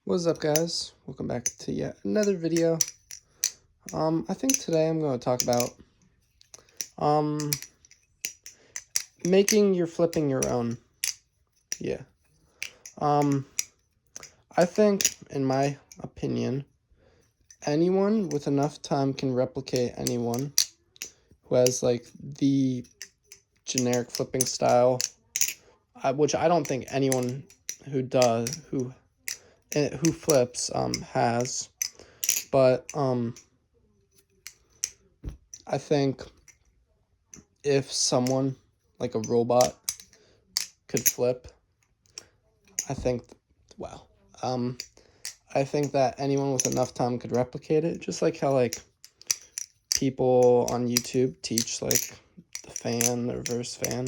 What's up, guys? Welcome back to yet another video. I think today I'm going to talk about um making your flipping your own. Yeah. Um I think, in my opinion, anyone with enough time can replicate anyone who has like the generic flipping style, which I don't think anyone who flips has. But I think if someone like a robot could flip, I think, wow. I think that anyone with enough time could replicate it, just like how like people on YouTube teach like the fan, the reverse fan,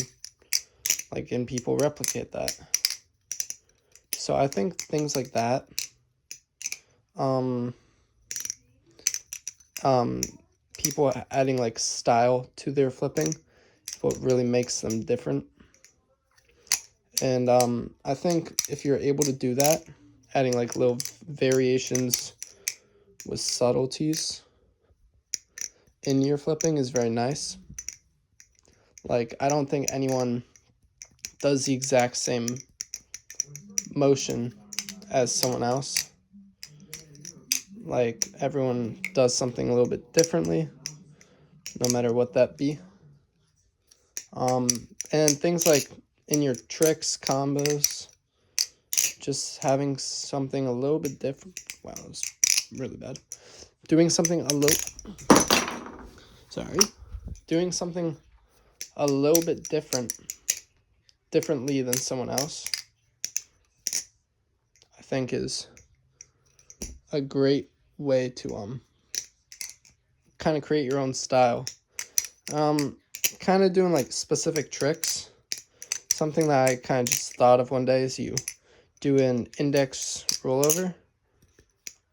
like, and people replicate that. So I think things like that, um, people adding like style to their flipping is what really makes them different. And I think if you're able to do that, adding like little variations with subtleties in your flipping is very nice. Like, I don't think anyone does the exact same motion as someone else. Like, everyone does something a little bit differently, no matter what that be. And things like in your tricks, combos, just having something a little bit different. Wow, that was really bad. Doing something doing something a little bit differently than someone else, I think is a great way to kind of create your own style. Kind of doing like specific tricks. Something that I kind of just thought of one day is you do an index rollover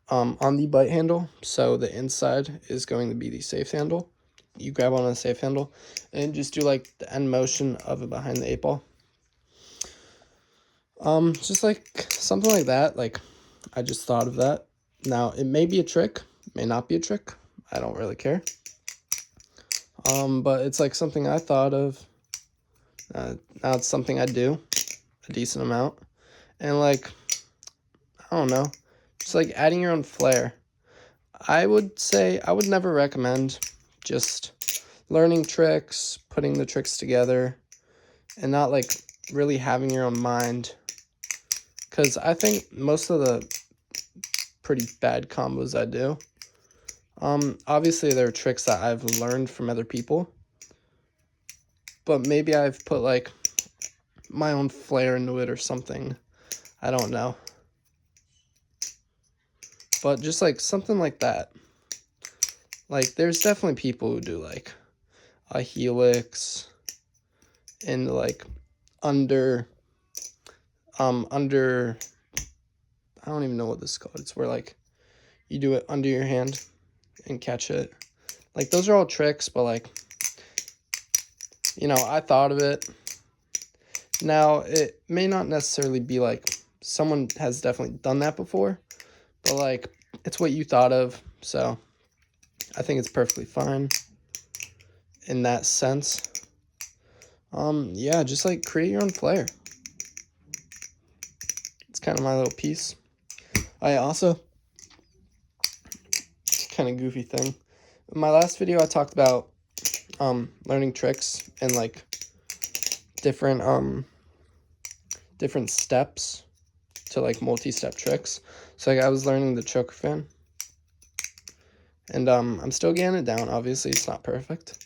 on the bite handle. So the inside is going to be the safe handle. You grab on the safe handle and just do like the end motion of it behind the 8-ball. Just like something like that. Like, I just thought of that. Now, it may be a trick, may not be a trick. I don't really care. But it's like something I thought of. Now it's something I do a decent amount. And like, I don't know, just like adding your own flair. I would say I would never recommend just learning tricks, putting the tricks together, and not like really having your own mind. Because I think most of the pretty bad combos I do, obviously there are tricks that I've learned from other people, but maybe I've put like my own flair into it or something. I don't know. But just like something like that. Like, there's definitely people who do like a helix and like under I don't even know what this is called. It's where like you do it under your hand and catch it. Like, those are all tricks, but like, I thought of it. Now, it may not necessarily be like someone has definitely done that before, but like, it's what you thought of, so I think it's perfectly fine in that sense. Yeah, just like create your own flair. It's kind of my little piece. I also, kind of goofy thing, in my last video I talked about learning tricks and like different steps to like multi-step tricks. So like, I was learning the choker fan, and I'm still getting it down. Obviously it's not perfect,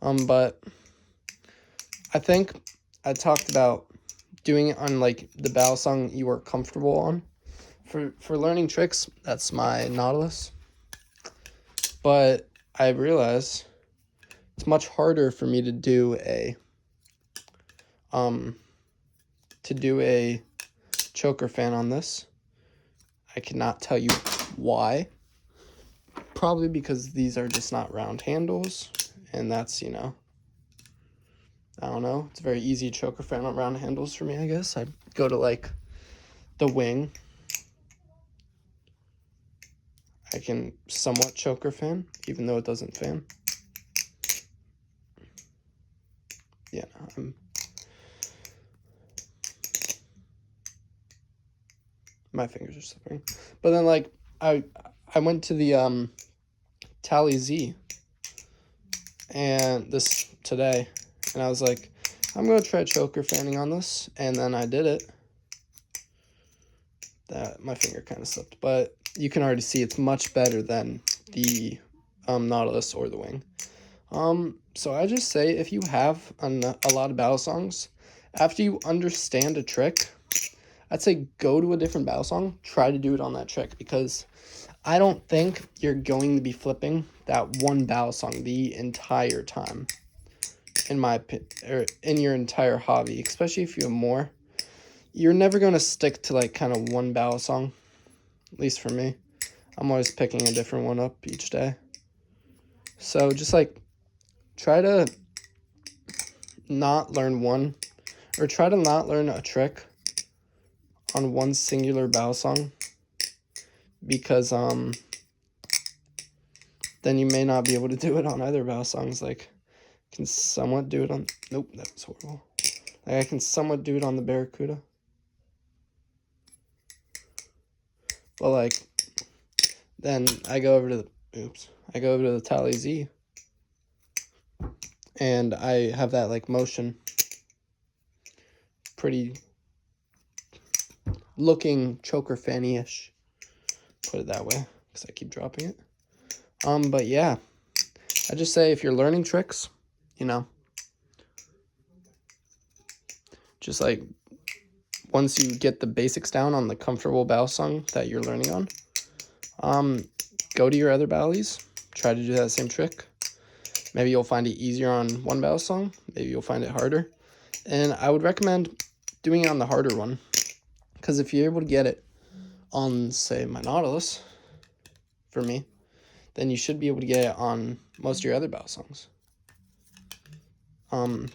but I think I talked about doing it on like the battle song you are comfortable on. For learning tricks, that's my Nautilus. But I realize it's much harder for me to do a choker fan on this. I cannot tell you why. Probably because these are just not round handles, and that's, I don't know. It's very easy choker fan on round handles for me, I guess. I go to like the wing, I can somewhat choker fan, even though it doesn't fan. Yeah, my fingers are slipping. But then, like, I went to the Tally Z and this today, and I was like, I'm gonna try choker fanning on this, and then I did it. That my finger kind of slipped, but you can already see it's much better than the Nautilus or the Wing. So I just say if you have a lot of battle songs, after you understand a trick, I'd say go to a different battle song, try to do it on that trick, because I don't think you're going to be flipping that one battle song the entire time, in my opinion, or in your entire hobby, especially if you have more. You're never going to stick to like kind of one battle song, at least for me. I'm always picking a different one up each day. So just like try to not learn one, or try to not learn a trick on one singular battle song, because then you may not be able to do it on other battle songs. Like, can somewhat do it on, nope, that was horrible. Like, I can somewhat do it on the Barracuda, but like then I go over to the Tally Z, and I have that like motion, pretty looking choker fanny-ish, put it that way, because I keep dropping it. But yeah, I just say if you're learning tricks, you know, just like once you get the basics down on the comfortable battle song that you're learning on, go to your other battles, try to do that same trick. Maybe you'll find it easier on one battle song, maybe you'll find it harder. And I would recommend doing it on the harder one, because if you're able to get it on, say, my Nautilus, for me, then you should be able to get it on most of your other battle songs.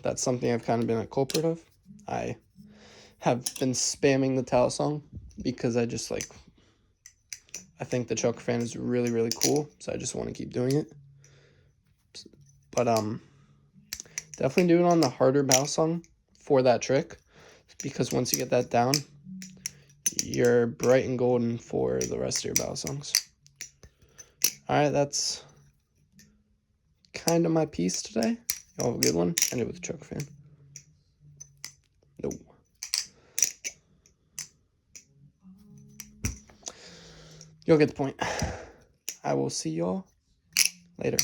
That's something I've kind of been a culprit of. I have been spamming the Tally song because I just like, I think the choker fan is really, really cool, so I just want to keep doing it. But definitely do it on the harder battle song for that trick, because once you get that down, you're bright and golden for the rest of your battle songs. Alright, that's kind of my piece today. Y'all have a good one. End it with a choker fan. No. You'll get the point. I will see y'all later.